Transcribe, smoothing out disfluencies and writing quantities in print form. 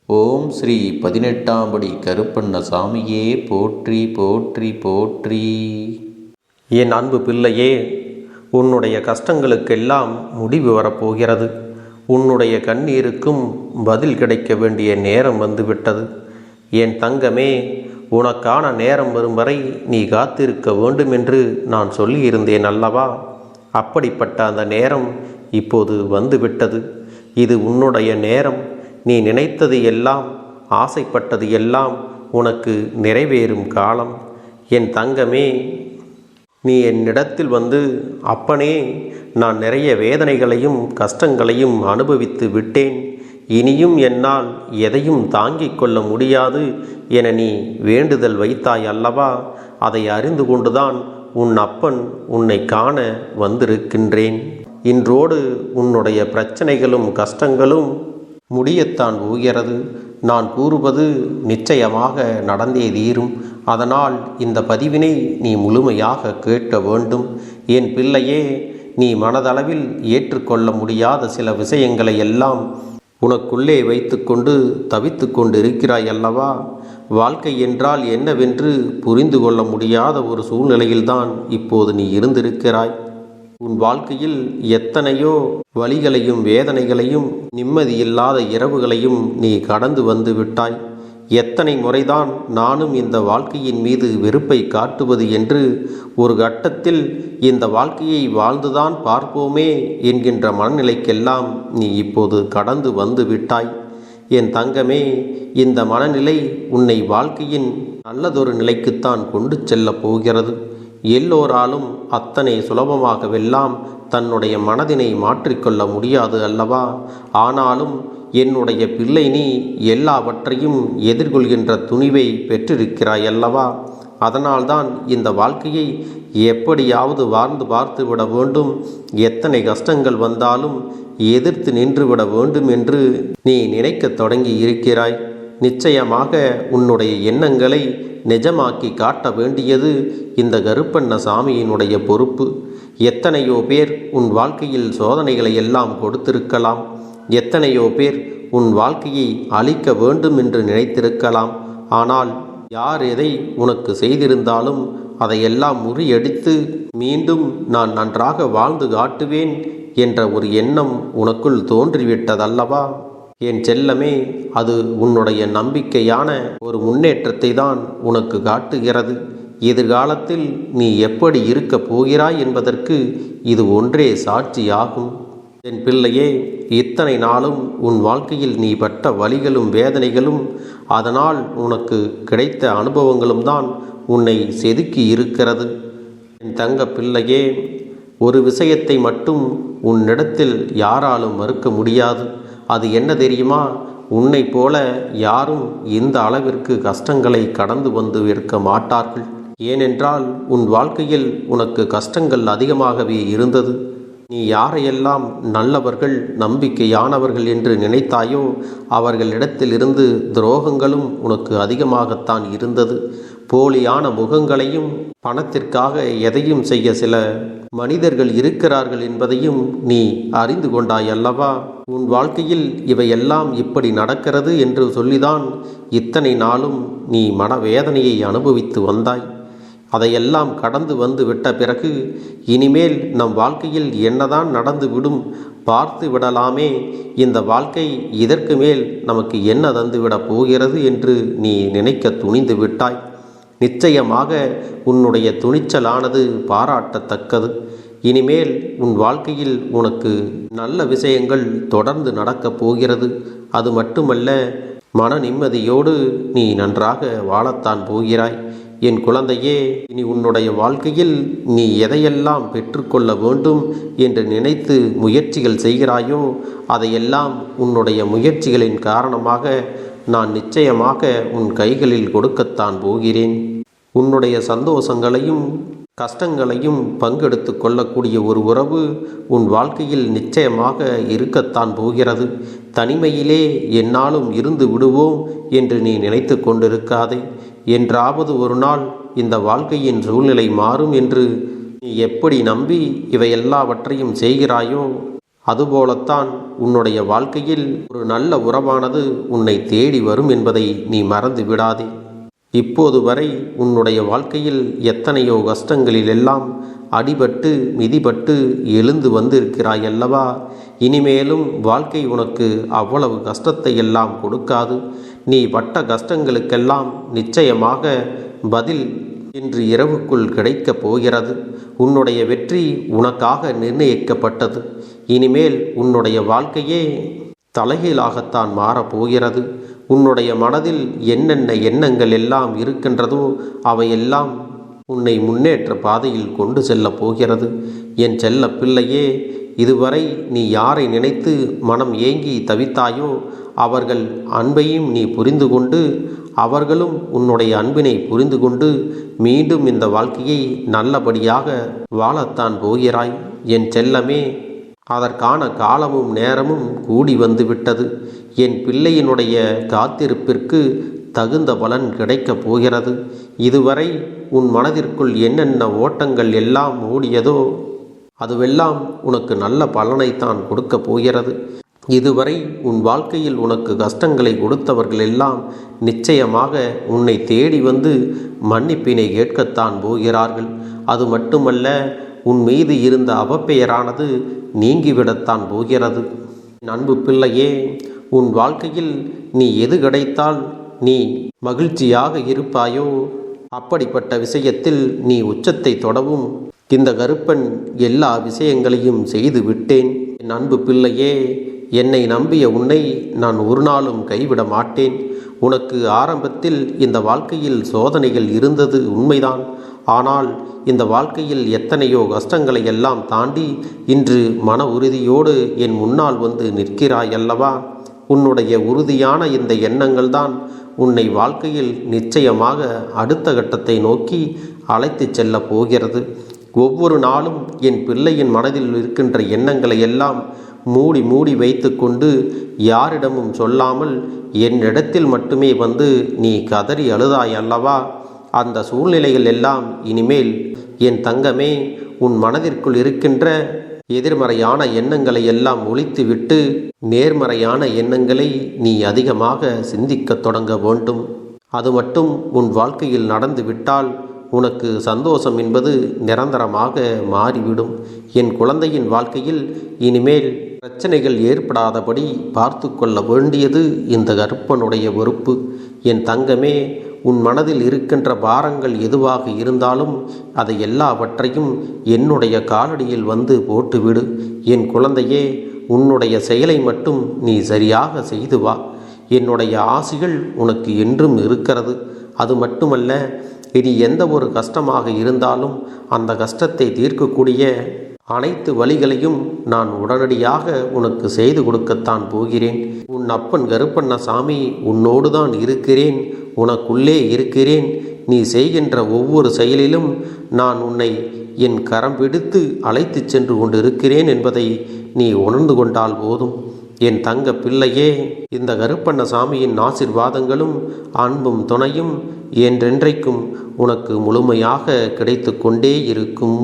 ஓம் ஸ்ரீ 18ஆம் படி கருப்பண்ணசாமியே போற்றி போற்றி போற்றி. என் அன்பு பிள்ளையே, உன்னுடைய கஷ்டங்களுக்கெல்லாம் முடிவு வரப்போகிறது. உன்னுடைய கண்ணீருக்கும் பதில் கிடைக்க வேண்டிய நேரம் வந்துவிட்டது. என் தங்கமே, உனக்கான நேரம் வரும் வரை நீ காத்திருக்க வேண்டும் என்று நான் சொல்லியிருந்தேன் அல்லவா? அப்படிப்பட்ட அந்த நேரம் இப்போது வந்துவிட்டது. இது உன்னுடைய நேரம். நீ நினைத்தது எல்லாம், ஆசைப்பட்டது எல்லாம் உனக்கு நிறைவேறும் காலம். என் தங்கமே, நீ என்னிடத்தில் வந்து, அப்பனே, நான் நிறைய வேதனைகளையும் கஷ்டங்களையும் அனுபவித்து விட்டேன், இனியும் என்னால் எதையும் தாங்கிக் கொள்ள முடியாது என நீ வேண்டுதல் வைத்தாய் அல்லவா? அதை அறிந்து கொண்டுதான் உன் அப்பன் உன்னை காண வந்திருக்கின்றேன். இன்றோடு உன்னுடைய பிரச்சனைகளும் கஷ்டங்களும் முடியத்தான் போகிறது. நான் கூறுவது நிச்சயமாக நடந்தே தீரும். அதனால் இந்த பதிவினை நீ முழுமையாக கேட்க வேண்டும். என் பிள்ளையே, நீ மனதளவில் ஏற்றுக்கொள்ள முடியாத சில விஷயங்களை எல்லாம் உனக்குள்ளே வைத்துக்கொண்டு தவித்து கொண்டு இருக்கிறாய் அல்லவா? வாழ்க்கை என்றால் என்னவென்று புரிந்து கொள்ள முடியாத ஒரு சூழ்நிலையில்தான் இப்போது நீ இருந்திருக்கிறாய். உன் வாழ்க்கையில் எத்தனையோ வலிகளையும் வேதனைகளையும் நிம்மதியில்லாத இரவுகளையும் நீ கடந்து வந்து விட்டாய். எத்தனை முறைதான் நானும் இந்த வாழ்க்கையின் மீது வெறுப்பை காட்டுவது என்று ஒரு கட்டத்தில் இந்த வாழ்க்கையை வாழ்ந்துதான் பார்ப்போமே என்கின்ற மனநிலைக்கெல்லாம் நீ இப்போது கடந்து வந்து விட்டாய். என் தங்கமே, இந்த மனநிலை உன்னை வாழ்க்கையின் நல்லதொரு நிலைக்குத்தான் கொண்டு செல்லப் போகிறது. எல்லோராலும் அத்தனை சுலபமாகவெல்லாம் தன்னுடைய மனதினை மாற்றிக்கொள்ள முடியாது அல்லவா? ஆனாலும் என்னுடைய பிள்ளை, நீ எல்லாவற்றையும் எதிர்கொள்கின்ற துணிவை பெற்றிருக்கிறாய் அல்லவா? அதனால்தான் இந்த வாழ்க்கையை எப்படியாவது வாழ்ந்து பார்த்து விட வேண்டும், எத்தனை கஷ்டங்கள் வந்தாலும் எதிர்த்து நின்றுவிட வேண்டும் என்று நீ நினைக்கத் தொடங்கி இருக்கிறாய். நிச்சயமாக உன்னுடைய எண்ணங்களை நிஜமாக்கி காட்ட வேண்டியது இந்த கருப்பண்ணசாமியினுடைய பொறுப்பு. எத்தனையோ பேர் உன் வாழ்க்கையில் சோதனைகளை எல்லாம் கொடுத்திருக்கலாம். எத்தனையோ பேர் உன் வாழ்க்கையை அழிக்க வேண்டும் என்று நினைத்திருக்கலாம். ஆனால் யார் எதை உனக்கு செய்திருந்தாலும் அதையெல்லாம் முறியடித்து மீண்டும் நான் நன்றாக வாழ்ந்து காட்டுவேன் என்ற ஒரு எண்ணம் உனக்குள் தோன்றிவிட்டதல்லவா? என் செல்லமே, அது உன்னுடைய நம்பிக்கையான ஒரு முன்னேற்றத்தை தான் உனக்கு காட்டுகிறது. எதிர்காலத்தில் நீ எப்படி இருக்கப் போகிறாய் என்பதற்கு இது ஒன்றே சாட்சியாகும். என் பிள்ளையே, இத்தனை நாளும் உன் வாழ்க்கையில் நீ பட்ட வலிகளும் வேதனைகளும் அதனால் உனக்கு கிடைத்த அனுபவங்களும் தான் உன்னை செதுக்கி இருக்கிறது. என் தங்க பிள்ளையே, ஒரு விஷயத்தை மட்டும் உன்னிடத்தில் யாராலும் மறுக்க முடியாது. அது என்ன தெரியுமா? உன்னை போல யாரும் இந்த அளவிற்கு கஷ்டங்களை கடந்து வந்து இருக்க மாட்டார்கள். ஏனென்றால் உன் வாழ்க்கையில் உனக்கு கஷ்டங்கள் அதிகமாகவே இருந்தது. நீ யாரையெல்லாம் நல்லவர்கள், நம்பிக்கையானவர்கள் என்று நினைத்தாயோ அவர்களிடத்திலிருந்து துரோகங்களும் உனக்கு அதிகமாகத்தான் இருந்தது. போலியான முகங்களையும் பணத்திற்காக எதையும் செய்ய சில மனிதர்கள் இருக்கிறார்கள் என்பதையும் நீ அறிந்து கொண்டாய் அல்லவா? உன் வாழ்க்கையில் இவையெல்லாம் இப்படி நடக்கிறது என்று சொல்லிதான் இத்தனை நாளும் நீ மனவேதனையை அனுபவித்து வந்தாய். அதையெல்லாம் கடந்து வந்து விட்ட பிறகு இனிமேல் நம் வாழ்க்கையில் என்னதான் நடந்து விடும், பார்த்து விடலாமே, இந்த வாழ்க்கை இதற்கு மேல் நமக்கு என்ன தந்துவிடப் போகிறது என்று நீ நினைக்க துணிந்து விட்டாய். நிச்சயமாக உன்னுடைய துணிச்சலானது பாராட்டத்தக்கது. இனிமேல் உன் வாழ்க்கையில் உனக்கு நல்ல விஷயங்கள் தொடர்ந்து நடக்கப் போகிறது. அது மட்டுமல்ல, மன நிம்மதியோடு நீ நன்றாக வாழத்தான் போகிறாய். என் குழந்தையே, இனி உன்னுடைய வாழ்க்கையில் நீ எதையெல்லாம் பெற்றுக்கொள்ள வேண்டும் என்று நினைத்து முயற்சிகள் செய்கிறாயோ அதையெல்லாம் உன்னுடைய முயற்சிகளின் காரணமாக நான் நிச்சயமாக உன் கைகளில் கொடுக்கத்தான் போகிறேன். உன்னுடைய சந்தோஷங்களையும் கஷ்டங்களையும் பங்கெடுத்து கொள்ளக்கூடிய ஒரு உறவு உன் வாழ்க்கையில் நிச்சயமாக இருக்கத்தான் போகிறது. தனிமையிலே என்னாலும் இருந்து விடுவோம் என்று நீ நினைத்து கொண்டிருக்காதே. என்றாவது ஒரு நாள் இந்த வாழ்க்கையின் சூழ்நிலை மாறும் என்று நீ எப்படி நம்பி இவை எல்லாவற்றையும் செய்கிறாயோ அதுபோலத்தான் உன்னுடைய வாழ்க்கையில் ஒரு நல்ல உறவானது உன்னை தேடி வரும் என்பதை நீ மறந்து விடாதே. இப்போது வரை உன்னுடைய வாழ்க்கையில் எத்தனையோ கஷ்டங்களிலெல்லாம் அடிபட்டு மிதிபட்டு எழுந்து வந்திருக்கிறாய் அல்லவா? இனிமேலும் வாழ்க்கை உனக்கு அவ்வளவு கஷ்டத்தை எல்லாம் கொடுக்காது. நீ பட்ட கஷ்டங்களுக்கெல்லாம் நிச்சயமாக பதில் இன்று இரவுக்குள் கிடைக்கப் போகிறது. உன்னுடைய வெற்றி உனக்காக நிர்ணயிக்கப்பட்டது. இனிமேல் உன்னுடைய வாழ்க்கையே தலைகீழாகத்தான் மாறப்போகிறது. உன்னுடைய மனதில் என்னென்ன எண்ணங்கள் எல்லாம் இருக்கின்றதோ அவையெல்லாம் உன்னை முன்னேற்ற பாதையில் கொண்டு செல்லப் போகிறது. என் செல்ல பிள்ளையே, இதுவரை நீ யாரை நினைத்து மனம் ஏங்கி தவித்தாயோ அவர்கள் அன்பையும் நீ புரிந்து கொண்டு அவர்களும் உன்னுடைய அன்பினை புரிந்து கொண்டு மீண்டும் இந்த வாழ்க்கையை நல்லபடியாக வாழத்தான் போகிறாய். என் செல்லமே, அதற்கான காலமும் நேரமும் கூடி வந்து விட்டது. என் பிள்ளையினுடைய காத்திருப்பிற்கு தகுந்த பலன் கிடைக்கப் போகிறது. இதுவரை உன் மனதிற்குள் என்னென்ன ஓட்டங்கள் எல்லாம் ஓடியதோ அதுவெல்லாம் உனக்கு நல்ல பலனைத்தான் கொடுக்கப் போகிறது. இதுவரை உன் வாழ்க்கையில் உனக்கு கஷ்டங்களை கொடுத்தவர்கள் எல்லாம் நிச்சயமாக உன்னை தேடி வந்து மன்னிப்பினை கேட்கத்தான் போகிறார்கள். அது மட்டுமல்ல, உன் மீது இருந்த அவப்பெயரானது நீங்கிவிடத்தான் போகிறது. அன்பு பிள்ளையே, உன் வாழ்க்கையில் நீ எது கிடைத்தால் நீ மகிழ்ச்சியாக இருப்பாயோ அப்படிப்பட்ட விஷயத்தில் நீ உச்சத்தை தொடவும் இந்த கருப்பன் எல்லா விஷயங்களையும் செய்து விட்டேன். என் அன்பு பிள்ளையே, என்னை நம்பிய உன்னை நான் ஒரு நாளும் கைவிட மாட்டேன். உனக்கு ஆரம்பத்தில் இந்த வாழ்க்கையில் சோதனைகள் இருந்தது உண்மைதான். ஆனால் இந்த வாழ்க்கையில் எத்தனையோ கஷ்டங்களை எல்லாம் தாண்டி இன்று மன உறுதியோடு என் முன்னால் வந்து நிற்கிறாய் அல்லவா? உன்னுடைய உறுதியான இந்த எண்ணங்கள் தான் உன்னை வாழ்க்கையில் நிச்சயமாக அடுத்த கட்டத்தை நோக்கி அழைத்து செல்ல போகிறது. ஒவ்வொரு நாளும் என் பிள்ளையின் மனதில் இருக்கின்ற எண்ணங்களை எல்லாம் மூடி மூடி வைத்து கொண்டு யாரிடமும் சொல்லாமல் என்னிடத்தில் மட்டுமே வந்து நீ கதறி அழுதாய் அல்லவா? அந்த சூழ்நிலைகள் எல்லாம் இனிமேல் என் தங்கமே, உன் மனதிற்குள் இருக்கின்ற எதிர்மறையான எண்ணங்களை எல்லாம் ஒழித்துவிட்டு நேர்மறையான எண்ணங்களை நீ அதிகமாக சிந்திக்க தொடங்க வேண்டும். அது மட்டும் உன் வாழ்க்கையில் நடந்து விட்டால் உனக்கு சந்தோஷம் என்பது நிரந்தரமாக மாறிவிடும். என் குழந்தையின் வாழ்க்கையில் இனிமேல் பிரச்சனைகள் ஏற்படாதபடி பார்த்து கொள்ள வேண்டியது இந்த கருப்பனுடைய பொறுப்பு. என் தங்கமே, உன் மனதில் இருக்கின்ற பாரங்கள் எதுவாக இருந்தாலும் அதை எல்லாவற்றையும் என்னுடைய காலடியில் வந்து போட்டுவிடு. என் குழந்தையே, உன்னுடைய செயலை மட்டும் நீ சரியாக செய்து வா. என்னுடைய ஆசிகள் உனக்கு என்றும் இருக்கிறது. அது மட்டுமல்ல, இனி எந்த ஒரு கஷ்டமாக இருந்தாலும் அந்த கஷ்டத்தை தீர்க்கக்கூடிய அனைத்து வழிகளையும் நான் உடனடியாக உனக்கு செய்து கொடுக்கத்தான் போகிறேன். உன் அப்பன் கருப்பண்ணசாமி உன்னோடு தான் இருக்கிறேன், உனக்குள்ளே இருக்கிறேன். நீ செய்கின்ற ஒவ்வொரு செயலிலும் நான் உன்னை என் கரம் பிடித்து அழைத்து சென்று கொண்டிருக்கிறேன் என்பதை நீ உணர்ந்து கொண்டால் போதும். என் தங்க பிள்ளையே, இந்த கருப்பண்ணசாமியின் ஆசீர்வாதங்களும் அன்பும் துணையும் என்றென்றைக்கும் உனக்கு முழுமையாக கிடைத்து கொண்டே இருக்கும்.